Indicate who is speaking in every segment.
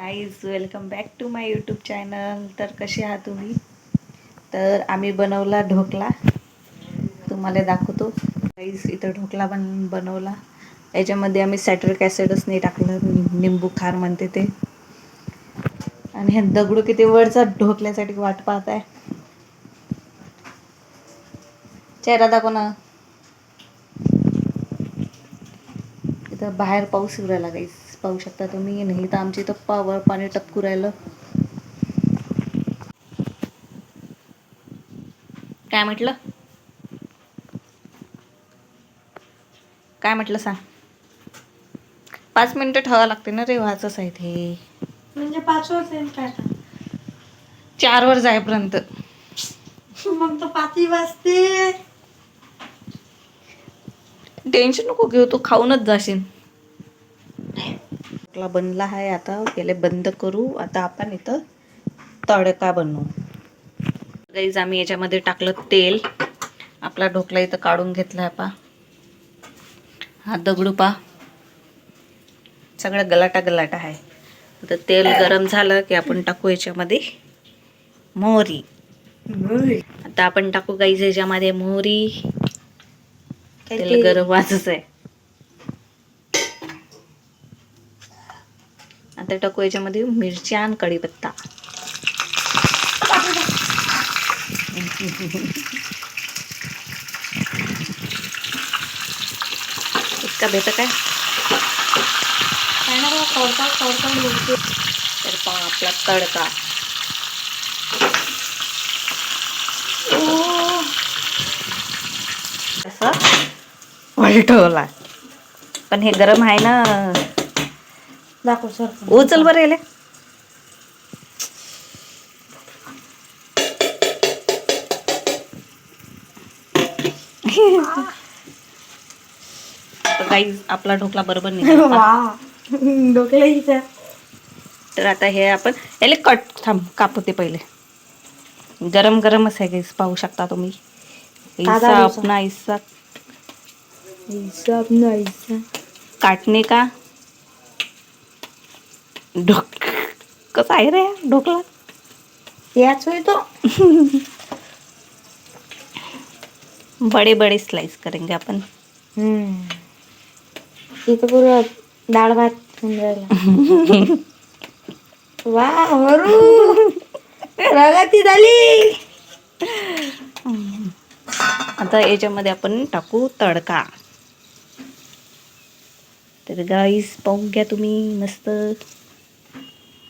Speaker 1: Guys welcome back to my YouTube channel. तर कसे आहात तुम्ही? तर आम्ही बनवला ढोकळा, तुम्हाला दाखवतो. गाईज इथं ढोकळा बनवला. याच्यामध्ये आम्ही सॅट्रिक ॲसिडच नाही टाकलं, निंबू खार म्हणते ते. आणि हे दगडू किती वरचा ढोकल्यासाठी वाट पाहत आहे. चेहरा दाखव ना. इथं बाहेर पाऊस येऊ राहिला गाईज, पाहू शकता तुम्ही. नाही तर आमच्या इथं पाणी टपकू राहिलं. काय म्हटलं? काय म्हटलं सांग. 5 मिनिटं ठेवावं लागते ना रे, वाचच आहे ते.
Speaker 2: म्हणजे 5 वर सेंट काय
Speaker 1: 4 वर जाईपर्यंत.
Speaker 2: मग तर 5 वाजते.
Speaker 1: टेन्शन नको घेऊ, तू खाऊनच जाशील. ढोकळा बनला आहे, आता गेले बंद करू. आता आपण इथं तडका बनवू. गाईज आम्ही याच्यामध्ये टाकलं तेल. आपला ढोकळा इथं काढून घेतला आहे पा. हा दगडू पा, सगळं गलाटा आहे. आता तेल गरम झालं की आपण टाकू याच्यामध्ये मोहरी. आता आपण टाकू गाईज याच्यामध्ये मोहरी. तेल गरम वाजच आहे. आता टाकू याच्यामध्ये मिरची आणि कढीपत्ता. इतका भेट काय
Speaker 2: ना खडखड बोलते.
Speaker 1: तर पहा आपला तडका. असं पलटवला, पण हे गरम आहे ना.
Speaker 2: दाखव सर.
Speaker 1: उचल बरं येले. गाईज आपला ढोकळा बरोबर निघाला.
Speaker 2: ढोकळ्याचा.
Speaker 1: तर आता हे आपण याले कापू ते पहिले. गरमच आहे गाईज, पाहू शकता तुम्ही. ऐसा अपना ऐसा काटणे का कसा आहे रे ढोकळा.
Speaker 2: याच होय तो.
Speaker 1: बड़े स्लाइस करेंगे अपन.
Speaker 2: इथं पुरं डाळ भात होऊन राहिला. वा वरू प्रगती झाली.
Speaker 1: आता याच्यामध्ये आपण टाकू तडका. तर गाईस पाहून घ्या तुम्ही मस्त.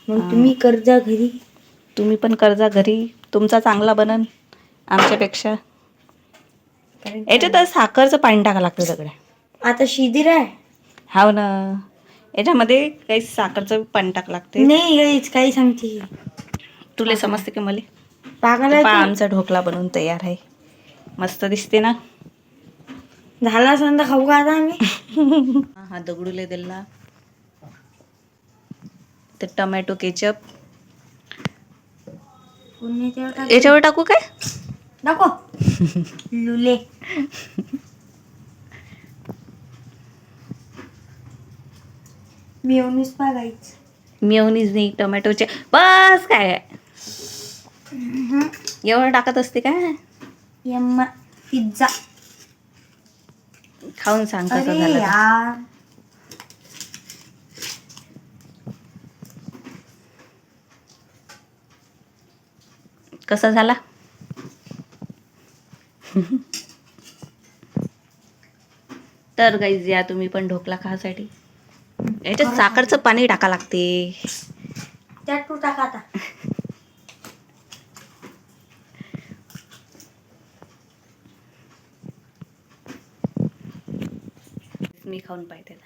Speaker 2: मग तुम्ही कर्जा घरी.
Speaker 1: तुम्ही पण कर्जा घरी, तुमचा चांगला बनन आमच्यापेक्षा. याच्यात साखरचं पाणी टाकावं लागतं सगळ्या.
Speaker 2: आता शिदिर आहे.
Speaker 1: हाव ना, याच्यामध्ये काही साखरचं पाणी टाकावं लागते.
Speaker 2: नाही गाईच काही सांगते.
Speaker 1: तुला समजते की मला.
Speaker 2: पागल आहे तू.
Speaker 1: आमचा ढोकळा बनवून तयार आहे. मस्त दिसते ना.
Speaker 2: झाला समजा खाऊ का आता आम्ही.
Speaker 1: हा दगडूले दिला. तर टोमॅटो केचप याच्यावर टाकू काय?
Speaker 2: नको लुले. मेयोनीज पागायच.
Speaker 1: मेयोनीज नाही, टोमॅटोचे बस. काय एवढं टाकत असते काय?
Speaker 2: यम्मा पिझ्झा
Speaker 1: खाऊन सांग कसं झालं
Speaker 2: यार.
Speaker 1: कसा झाला? तर गाईज या तुम्ही पण ढोकळा खासाठी. याच्यात साखरचं पाणी टाका लागते.
Speaker 2: त्यात तू टाका आता.
Speaker 1: मी खाऊन पाहिजे.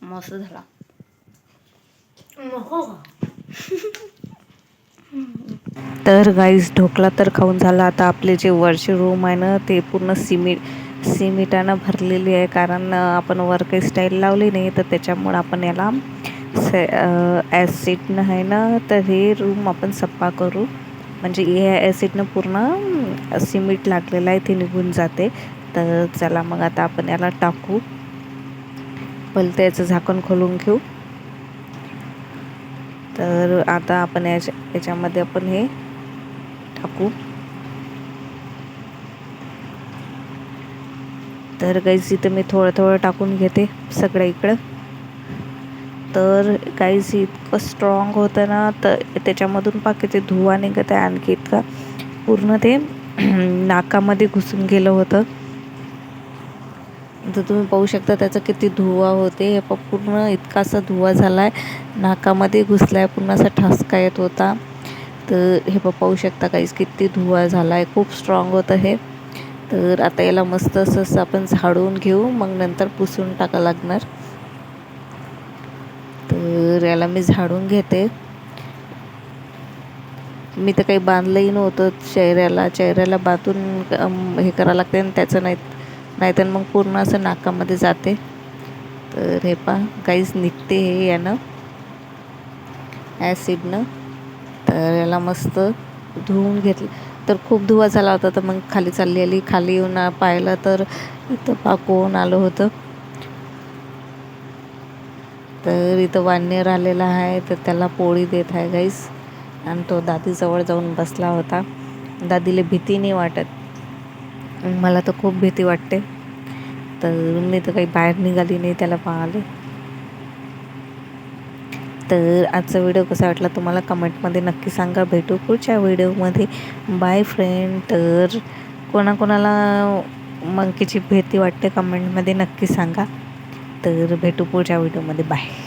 Speaker 1: मस्त झाला. तर गाईज ढोकळा तर खाऊन झाला. आता आपले जे वरचे रूम आहे ना, ते पूर्ण सिमेंटानं भरलेली आहे. कारण आपण वर काही स्टाईल लावली नाही, तर त्याच्यामुळं आपण याला ॲसिडनं आहे ना, तर हे रूम आपण सफा करू. म्हणजे हे ॲसिडनं पूर्ण सिमेंट लागलेलं आहे ते निघून जाते. तर चला मग आता आपण याला टाकू. पहिले त्याचं झाकण खोलून घेऊ. तर आता आपण याच्यामध्ये आपण हे टाकू. तर गाईज इथं मी थोडं थोडं टाकून घेते सगळं इकडं. तर गाईज इतकं स्ट्रॉंग होतं ना, तर त्याच्यामधून पाक ते धुवा निघत आहे आणखी इतका, पूर्ण ते नाकामध्ये घुसून गेलं होतं. तर तुम्ही पाहू शकता त्याचा किती धुवा होते. हे पूर्ण इतकासा धुवा झाला आहे, नाकामध्ये घुसलाय, पूर्ण असा ठसका येत होता. तर हे पाहू शकता काहीच किती धुवा झाला आहे, खूप स्ट्रॉंग होतं हे. तर आता याला मस्त असं आपण झाडून घेऊ, मग नंतर पुसून टाका लागणार. तर याला मी झाडून घेते. मी तर काही बांधलंही नव्हतं चेहऱ्याला बांधून हे करावं लागते, आणि त्याचं नाहीतर मग पूर्ण असं नाकामध्ये जाते. तर हे पहा काहीच निघते हे यानं, ॲसिडनं. तर याला मस्त धुवून घेतलं. तर खूप धुवा झाला होता, तर मग खाली चालली आली. खाली येऊन पाहिलं तर इथं कोण आलं होतं. तर इथं वानर आलेला आहे, तर त्याला पोळी देत आहे गाईस. आणि तो दादीजवळ जाऊन बसला होता. दादीला भीती नाही वाटत, मला तर खूप भीती वाटते. तर मी तर काही बाहेर निघाली नाही त्याला पाहायला. तर आजचा व्हिडिओ कसा वाटला तुम्हाला कमेंटमध्ये नक्की सांगा. भेटू पुढच्या व्हिडिओमध्ये. Bye friend. तर कोणाकोणाला मंकीची भीती वाटते कमेंटमध्ये नक्की सांगा. तर भेटू पुढच्या व्हिडिओमध्ये. बाय.